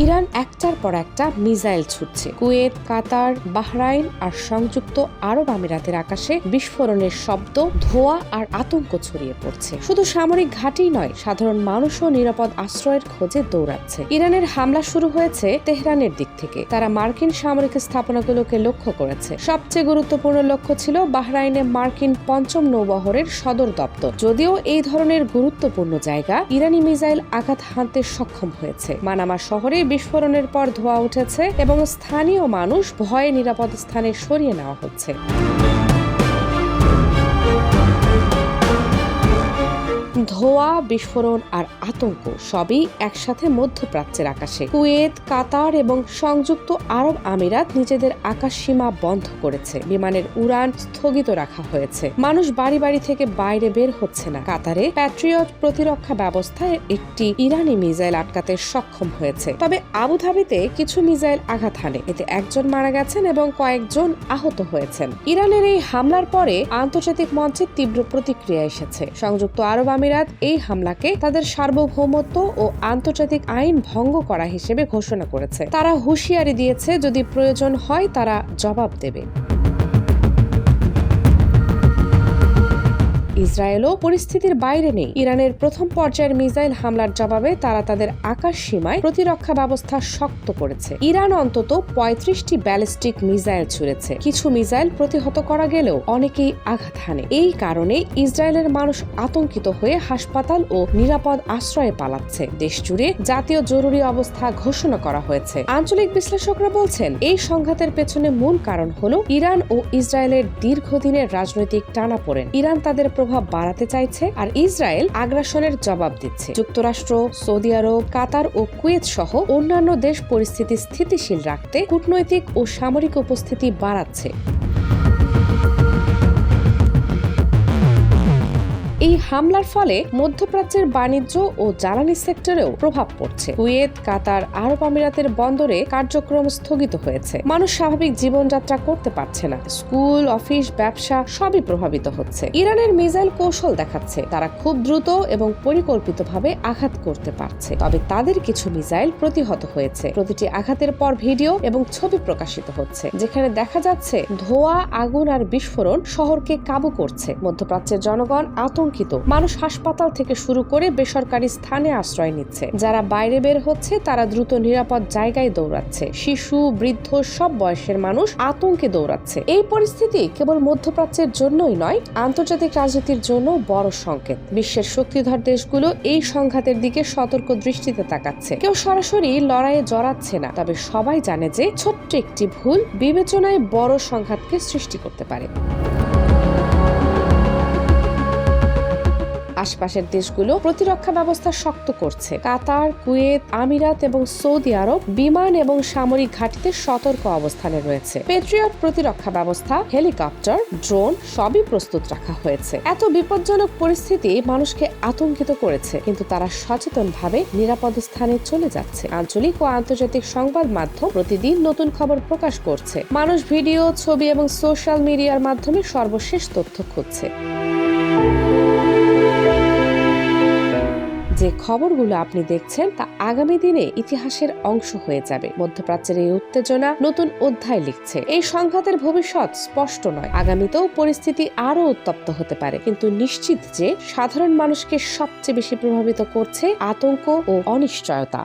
Iran একটার পর একটা মিসাইল ছুটছে। কুয়েত, কাতার, বাহরাইন আর সংযুক্ত আরব আমিরাতের আকাশে বিস্ফোরণের শব্দ, ধোঁয়া আর আতঙ্ক ছড়িয়ে পড়ছে। শুধু সামরিক ঘাঁটি নয়, সাধারণ মানুষও নিরাপদ আশ্রয়ের খোঁজে দৌড়াচ্ছে। ইরানের হামলা শুরু হয়েছে তেহরানের দিক থেকে। তারা মার্কিন সামরিক স্থাপনাগুলোকে লক্ষ্য করেছে। সবচেয়ে গুরুত্বপূর্ণ লক্ষ্য ছিল বাহরাইনে মার্কিন ৫ম নৌবহরের সদর দপ্তর। যদিও এই ধরনের গুরুত্বপূর্ণ জায়গা ইরানি মিসাইল আঘাত হানতে সক্ষম হয়েছে। মানামা শহরে বিস্ফোরণের পর ধোঁয়া উঠেছে এবং স্থানীয় মানুষ ভয়ে নিরাপদ স্থানে সরিয়ে নেওয়া হচ্ছে। ধোঁয়া, বিস্ফোরণ আর আতঙ্ক সবই একসাথে মধ্যপ্রাচ্যের আকাশে। কুয়েত, কাতার এবং সংযুক্ত আরব আমিরাত নিজেদের আকাশ সীমা বন্ধ করেছে। বিমানের উড়ান স্থগিত রাখা হয়েছে। মানুষ বাড়ি বাড়ি থেকে বাইরে বের হচ্ছে না। কাতারে প্যাট্রিয়ট প্রতিরক্ষা ব্যবস্থায় একটি ইরানি মিসাইল আটকাতে সক্ষম হয়েছে। তবে আবুধাবিতে কিছু মিসাইল আঘাত হানে। এতে একজন মারা গেছেন এবং কয়েকজন আহত হয়েছেন। ইরানের এই হামলার পরে আন্তর্জাতিক মঞ্চে তীব্র প্রতিক্রিয়া এসেছে। সংযুক্ত আরব আমিরাত এই হামলাকে তাদের সার্বভৌমত্ব ও আন্তর্জাতিক আইন ভঙ্গ করা হিসেবে ঘোষণা করেছে। তারা হুঁশিয়ারি দিয়েছে, যদি প্রয়োজন হয় তারা জবাব দেবে। ইসরায়েলও পরিস্থিতির বাইরে নেই। ইরানের প্রথম পর্যায়ের মিসাইল হামলার জবাবে তারা তাদের আকাশ সীমায় প্রতিরক্ষা ব্যবস্থা শক্ত করেছে। ইরান অন্তত ৩৫টি ব্যালিস্টিক মিসাইল ছুড়েছে। কিছু মিসাইল প্রতিহত করা গেলেও অনেকেই আঘাত হানে। এই কারণে ইসরায়েলের মানুষ আতঙ্কিত হয়ে হাসপাতাল ও নিরাপদ আশ্রয়ে পালাচ্ছে। দেশ জুড়ে জাতীয় জরুরি অবস্থা ঘোষণা করা হয়েছে। আঞ্চলিক বিশ্লেষকরা বলছেন, এই সংঘাতের পেছনে মূল কারণ হলো ইরান ও ইসরায়েলের দীর্ঘদিনের রাজনৈতিক টানাপোড়েন। ইরান তাদের প্রভাব বাড়াতে চাইছে আর ইসরায়েল আগ্রাসনের জবাব দিচ্ছে। যুক্তরাষ্ট্র, সৌদি আরব, কাতার ও কুয়েত সহ অন্যান্য দেশ পরিস্থিতি স্থিতিশীল রাখতে কূটনৈতিক ও সামরিক উপস্থিতি বাড়াচ্ছে। এই হামলার ফলে মধ্যপ্রাচ্যের বাণিজ্য ও জ্বালানি সেক্টরেও প্রভাব পড়ছে। কুয়েত, কাতার, আরব আমিরাতের বন্দরে কার্যক্রম স্থগিত হয়েছে। মানুষ স্বাভাবিক জীবনযাত্রা করতে পারছে না। স্কুল, অফিস, ব্যবসা সবই প্রভাবিত হচ্ছে। ইরানের মিসাইল কৌশল দেখাচ্ছে তারা খুব দ্রুত এবং পরিকল্পিতভাবে আঘাত করতে পারছে। তবে তাদের কিছু মিসাইল প্রতিহত হয়েছে। প্রতিটি আঘাতের পর ভিডিও এবং ছবি প্রকাশিত হচ্ছে, যেখানে দেখা যাচ্ছে ধোঁয়া, আগুন আর বিস্ফোরণ শহরকে কাবু করছে। মধ্যপ্রাচ্যের জনগণ আতঙ্কিত। মানুষ হাসপাতাল থেকে শুরু করে বেসরকারি স্থানে আশ্রয় নিচ্ছে। যারা বাইরে বের হচ্ছে তারা দ্রুত নিরাপদ জায়গায় দৌড়াচ্ছে। শিশু, বৃদ্ধ সব বয়সের মানুষ আতঙ্কে দৌড়াচ্ছে। এই পরিস্থিতি কেবল মধ্যপ্রাচ্যের জন্যই নয়, আন্তর্জাতিক রাজনীতির জন্য বড় সংকেত। বিশ্বের শক্তিধর দেশগুলো এই সংঘাতের দিকে সতর্ক দৃষ্টিতে তাকাচ্ছে। কেউ সরাসরি লড়াইয়ে জড়াচ্ছে না, তবে সবাই জানে যে ছোট্ট একটি ভুল বিবেচনায় বড় সংঘাতকে সৃষ্টি করতে পারে। আশপাশের দেশগুলো প্রতিরক্ষা ব্যবস্থা শক্ত করছে। কাতার, কুয়েত, আমিরাত এবং সৌদি আরব বিমান এবং সামরিক ঘাঁটিতে সতর্ক অবস্থানে রয়েছে। প্যাট্রিয়ট প্রতিরক্ষা ব্যবস্থা, হেলিকপ্টার, ড্রোন সবই প্রস্তুত রাখা হয়েছে। এত বিপজ্জনক পরিস্থিতি মানুষকে আতঙ্কিত করেছে, কিন্তু তারা সচেতনভাবে নিরাপদ স্থানে চলে যাচ্ছে। আঞ্চলিক ও আন্তর্জাতিক সংবাদ মাধ্যম প্রতিদিন নতুন খবর প্রকাশ করছে। মানুষ ভিডিও, ছবি এবং সোশ্যাল মিডিয়ার মাধ্যমে সর্বশেষ তথ্য খুঁজছে। যে খবরগুলো আপনি দেখছেন তা আগামী দিনে ইতিহাসের অংশ হয়ে যাবে। মধ্যপ্রাচ্যের এই উত্তেজনা নতুন অধ্যায় লিখছে। এই সংঘাতের ভবিষ্যৎ স্পষ্ট নয়। আগামীতেও পরিস্থিতি আরো উত্তপ্ত হতে পারে, কিন্তু নিশ্চিত যে সাধারণ মানুষকে সবচেয়ে বেশি প্রভাবিত করছে আতঙ্ক ও অনিশ্চয়তা।